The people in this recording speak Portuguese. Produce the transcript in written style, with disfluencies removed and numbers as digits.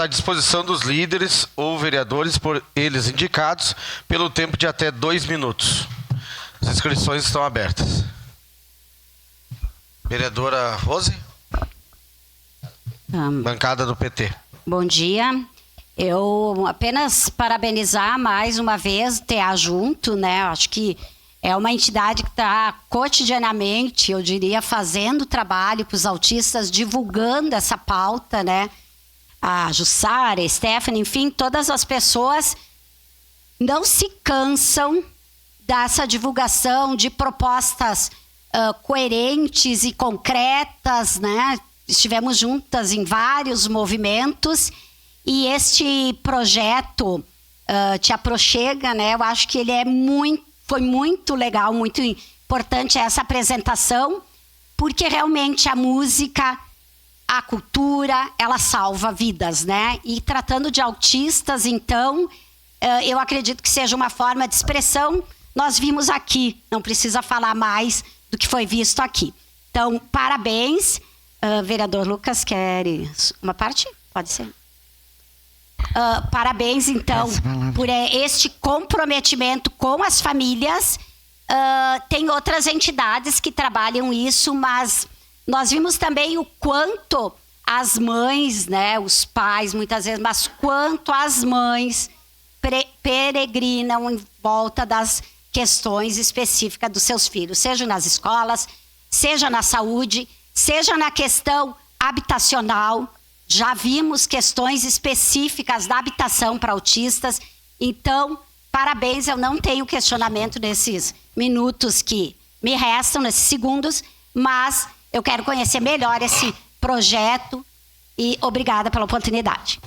à disposição dos líderes ou vereadores por eles indicados pelo tempo de até 2 minutos. As inscrições estão abertas. Vereadora Rose? Bancada do PT. Bom dia. Eu apenas parabenizar mais uma vez o TA Junto, né? Acho que é uma entidade que está cotidianamente, eu diria, fazendo trabalho para os autistas, divulgando essa pauta, né? A Jussara, a Stephanie, enfim, todas as pessoas não se cansam dessa divulgação de propostas coerentes e concretas, né? Estivemos juntas em vários movimentos e este projeto Te Aproxega, né? Eu acho que ele foi muito legal, muito importante essa apresentação, porque realmente a música, a cultura, ela salva vidas, né? E tratando de autistas, então, eu acredito que seja uma forma de expressão. Nós vimos aqui, não precisa falar mais do que foi visto aqui. Então, parabéns. Vereador Lucas, quer uma parte? Pode ser. Parabéns, então, por este comprometimento com as famílias. Tem outras entidades que trabalham isso, mas nós vimos também o quanto as mães, né, os pais muitas vezes, mas quanto as mães peregrinam em volta das questões específicas dos seus filhos, seja nas escolas, seja na saúde, seja na questão habitacional. Já vimos questões específicas da habitação para autistas. Então, parabéns, eu não tenho questionamento nesses minutos que me restam, nesses segundos, mas eu quero conhecer melhor esse projeto e obrigada pela oportunidade.